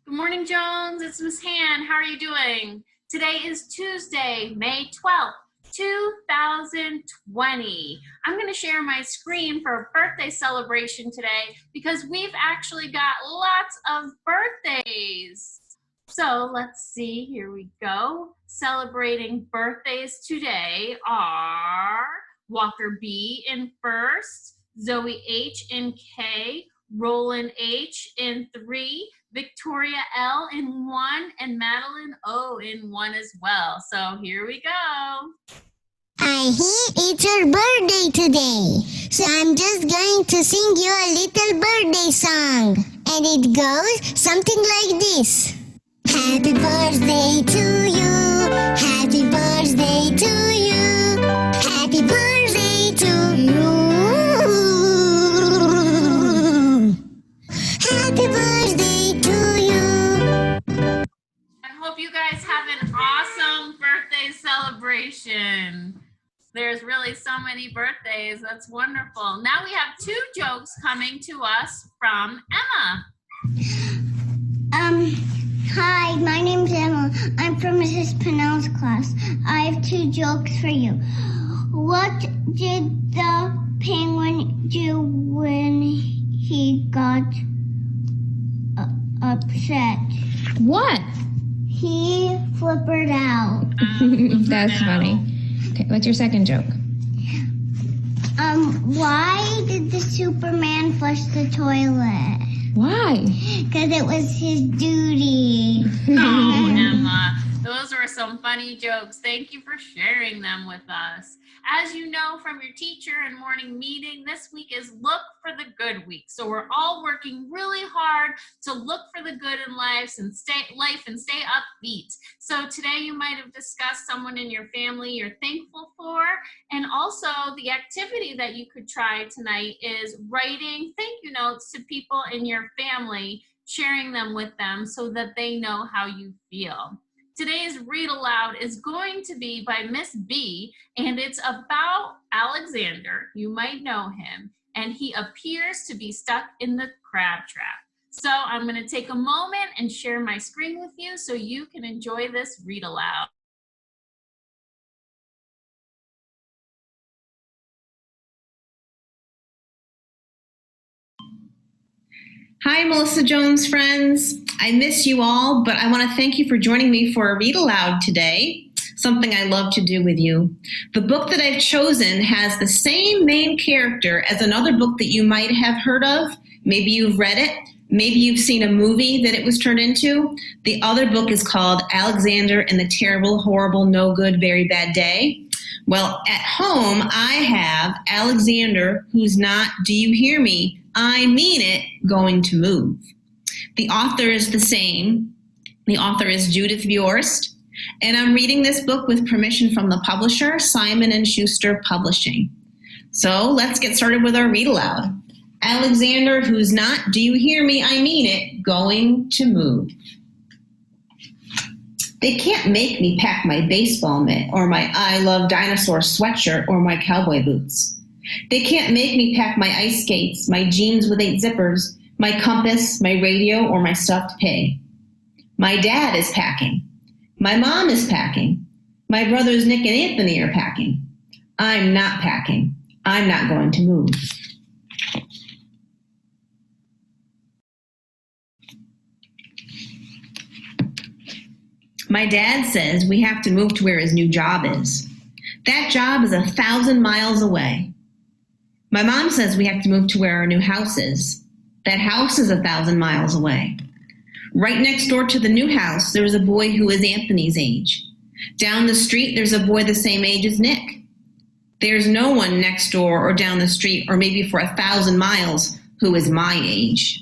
Good morning, Jones. It's Miss Han. How are you doing? Today is Tuesday, May 12th, 2020. I'm going to share my screen for a birthday celebration today because we've actually got lots of birthdays. So let's see, here we go. Celebrating birthdays today are Walker B in first, Zoe H in K, Roland H in 3, Victoria L in 1, and Madeline O in 1 as well. So here we go. I hear it's your birthday today, so I'm just going to sing you a little birthday song. And it goes something like this. Happy birthday to you, happy birthday to you, happy birthday to you. Happy birthday to you. I hope you guys have an awesome birthday celebration. There's really so many birthdays. That's wonderful. Now we have 2 jokes coming to us from Emma. Hi, my name's Emma. I'm from Mrs. Pennell's class. I have 2 jokes for you. What did the penguin do when he got upset? What? He flippered out. That's funny. Okay, what's your second joke? Why did the Superman flush the toilet? Why? Because it was his duty. Oh, Emma, those were some funny jokes. Thank you for sharing them with us. As you know from your teacher and morning meeting, this week is Look for the Good week. So we're all working really hard to look for the good in life and stay upbeat. So today you might have discussed someone in your family you're thankful for. And also the activity that you could try tonight is writing thank you notes to people in your family, sharing them with them so that they know how you feel. Today's read aloud is going to be by Miss B, and it's about Alexander. You might know him, and he appears to be stuck in the crab trap. So I'm going to take a moment and share my screen with you so you can enjoy this read aloud. Hi, Melissa Jones friends. I miss you all, but I want to thank you for joining me for a read aloud today, something I love to do with you. The book that I've chosen has the same main character as another book that you might have heard of. Maybe you've read it. Maybe you've seen a movie that it was turned into. The other book is called Alexander and the Terrible, Horrible, No Good, Very Bad Day. Well, at home, I have Alexander, who's not, do you hear me? I mean it, going to move. The author is the same. The author is Judith Viorst, and I'm reading this book with permission from the publisher, Simon & Schuster Publishing. So let's get started with our read aloud. Alexander, who's not, do you hear me? I mean it, going to move. They can't make me pack my baseball mitt or my I Love Dinosaurs sweatshirt or my cowboy boots. They can't make me pack my ice skates, my jeans with 8 zippers, my compass, my radio, or my stuffed pig. My dad is packing. My mom is packing. My brothers Nick and Anthony are packing. I'm not packing. I'm not going to move. My dad says we have to move to where his new job is. That job is 1,000 miles away. My mom says we have to move to where our new house is. That house is 1,000 miles away. Right next door to the new house, there is a boy who is Anthony's age. Down the street, there's a boy the same age as Nick. There's no one next door or down the street, or maybe for 1,000 miles, who is my age.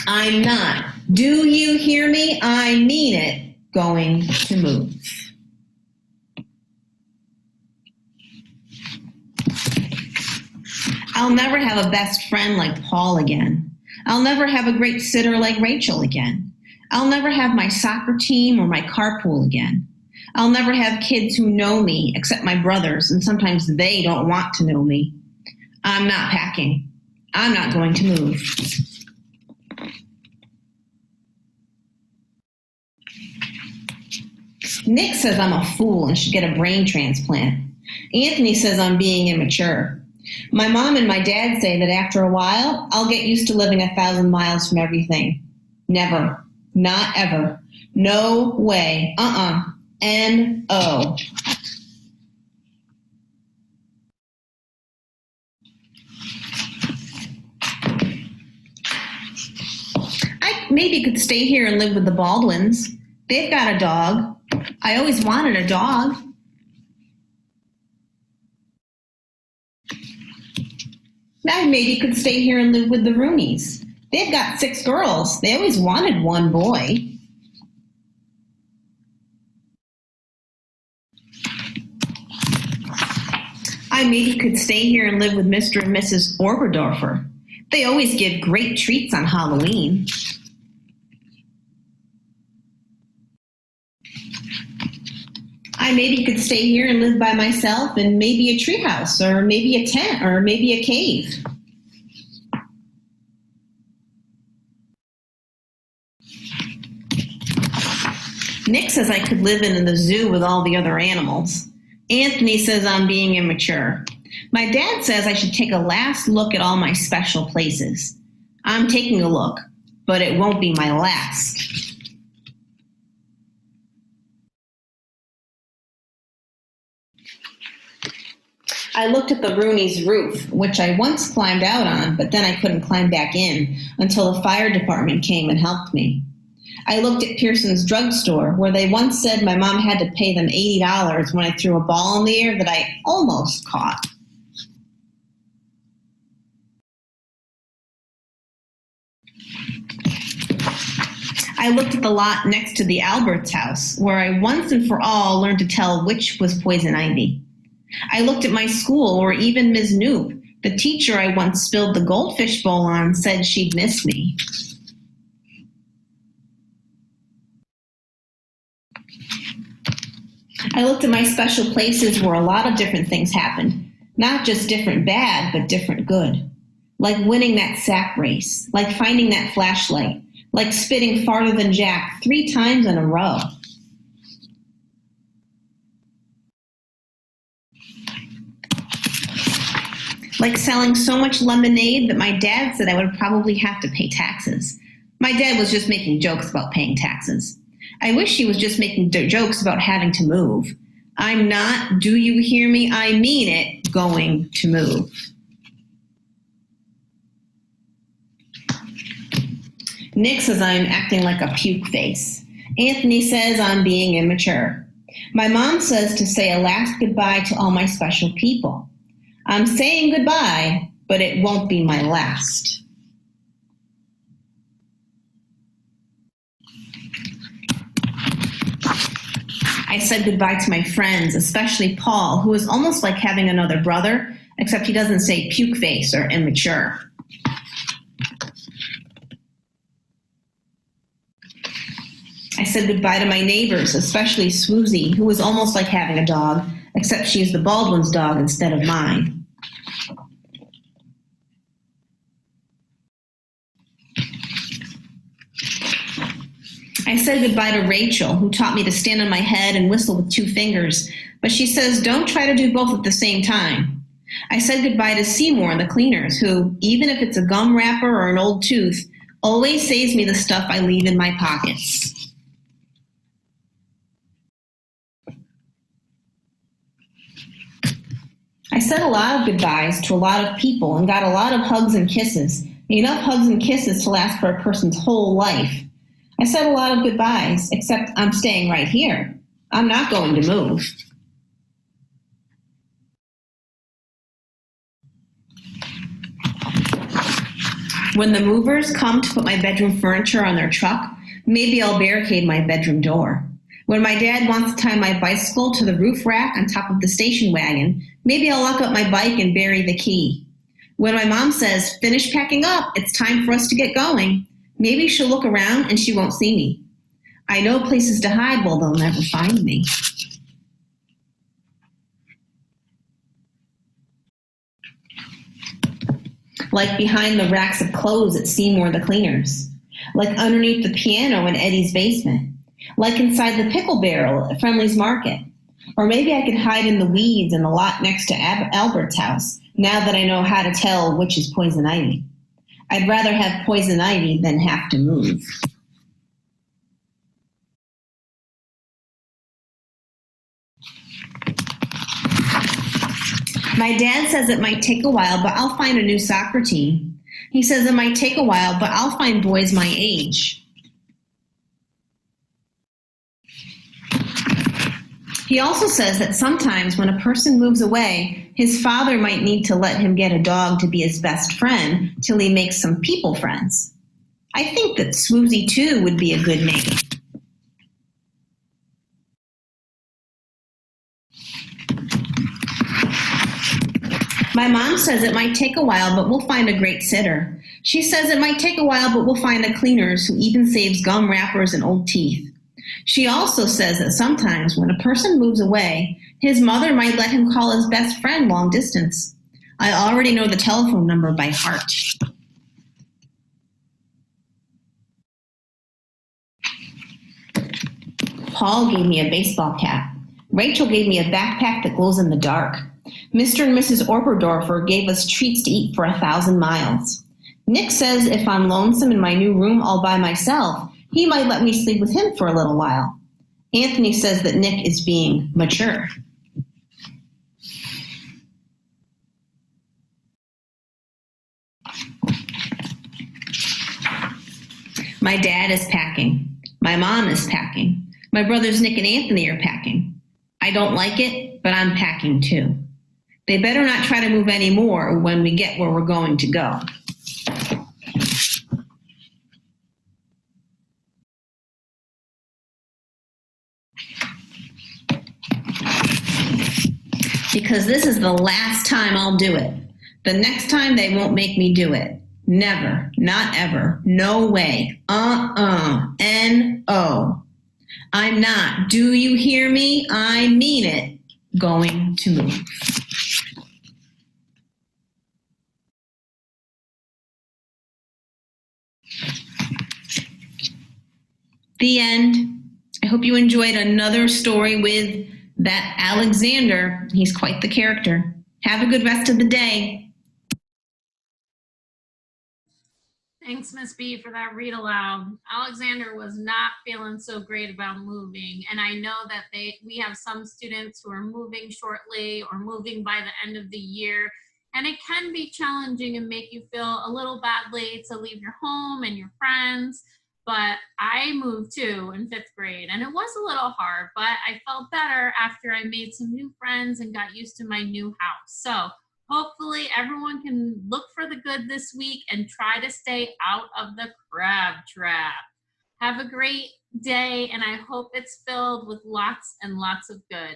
I'm not. Do you hear me? I mean it, going to move. I'll never have a best friend like Paul again. I'll never have a great sitter like Rachel again. I'll never have my soccer team or my carpool again. I'll never have kids who know me except my brothers, and sometimes they don't want to know me. I'm not packing. I'm not going to move. Nick says I'm a fool and should get a brain transplant. Anthony says I'm being immature. My mom and my dad say that after a while, I'll get used to living 1,000 miles from everything. Never. Not ever. No way. N-O. I maybe could stay here and live with the Baldwins. They've got a dog. I always wanted a dog. I maybe could stay here and live with the Rooneys. They've got 6 girls. They always wanted one boy. I maybe could stay here and live with Mr. and Mrs. Oberdorfer. They always give great treats on Halloween. I maybe could stay here and live by myself in maybe a treehouse or maybe a tent or maybe a cave. Nick says I could live in the zoo with all the other animals. Anthony says I'm being immature. My dad says I should take a last look at all my special places. I'm taking a look, but it won't be my last. I looked at the Rooney's roof, which I once climbed out on, but then I couldn't climb back in until the fire department came and helped me. I looked at Pearson's drugstore, where they once said my mom had to pay them $80 when I threw a ball in the air that I almost caught. I looked at the lot next to the Alberts house, where I once and for all learned to tell which was poison ivy. I looked at my school, where even Ms. Knoop, the teacher I once spilled the goldfish bowl on, said she'd miss me. I looked at my special places where a lot of different things happened. Not just different bad, but different good. Like winning that sack race, like finding that flashlight, like spitting farther than Jack 3 times in a row. Like selling so much lemonade that my dad said I would probably have to pay taxes. My dad was just making jokes about paying taxes. I wish he was just making jokes about having to move. I'm not, do you hear me? I mean it, going to move. Nick says I'm acting like a puke face. Anthony says I'm being immature. My mom says to say a last goodbye to all my special people. I'm saying goodbye, but it won't be my last. I said goodbye to my friends, especially Paul, who is almost like having another brother, except he doesn't say puke face or immature. I said goodbye to my neighbors, especially Swoozie, who is almost like having a dog, except she's the Baldwin's dog instead of mine. I said goodbye to Rachel, who taught me to stand on my head and whistle with 2 fingers, but she says don't try to do both at the same time. I said goodbye to Seymour and the cleaners, who, even if it's a gum wrapper or an old tooth, always saves me the stuff I leave in my pockets. I said a lot of goodbyes to a lot of people and got a lot of hugs and kisses, enough hugs and kisses to last for a person's whole life. I said a lot of goodbyes, except I'm staying right here. I'm not going to move. When the movers come to put my bedroom furniture on their truck, maybe I'll barricade my bedroom door. When my dad wants to tie my bicycle to the roof rack on top of the station wagon, maybe I'll lock up my bike and bury the key. When my mom says, finish packing up, it's time for us to get going, maybe she'll look around and she won't see me. I know places to hide, well, they'll never find me. Like behind the racks of clothes at Seymour the Cleaners. Like underneath the piano in Eddie's basement. Like inside the pickle barrel at Friendly's Market. Or maybe I could hide in the weeds in the lot next to Albert's house, now that I know how to tell which is poison ivy. I'd rather have poison ivy than have to move. My dad says it might take a while, but I'll find a new soccer team. He says it might take a while, but I'll find boys my age. He also says that sometimes when a person moves away, his father might need to let him get a dog to be his best friend till he makes some people friends. I think that Swoozy too would be a good name. My mom says it might take a while, but we'll find a great sitter. She says it might take a while, but we'll find a cleaners who even saves gum wrappers and old teeth. She also says that sometimes when a person moves away, his mother might let him call his best friend long distance. I already know the telephone number by heart. Paul gave me a baseball cap. Rachel gave me a backpack that glows in the dark. Mr. and Mrs. Orperdorfer gave us treats to eat for 1,000 miles. Nick says if I'm lonesome in my new room all by myself, he might let me sleep with him for a little while. Anthony says that Nick is being mature. My dad is packing. My mom is packing. My brothers Nick and Anthony are packing. I don't like it, but I'm packing too. They better not try to move any more when we get where we're going to go. Because this is the last time I'll do it. The next time they won't make me do it. Never, not ever, no way, N-O. I'm not, do you hear me? I mean it, going to move. The end. I hope you enjoyed another story with that Alexander. He's quite the character. Have a good rest of the day. Thanks, Miss B, for that read aloud. Alexander was not feeling so great about moving, and I know that we have some students who are moving shortly or moving by the end of the year, and it can be challenging and make you feel a little badly to leave your home and your friends. But I moved too in 5th grade, and it was a little hard, but I felt better after I made some new friends and got used to my new house. So hopefully everyone can look for the good this week and try to stay out of the crab trap. Have a great day, and I hope it's filled with lots and lots of good.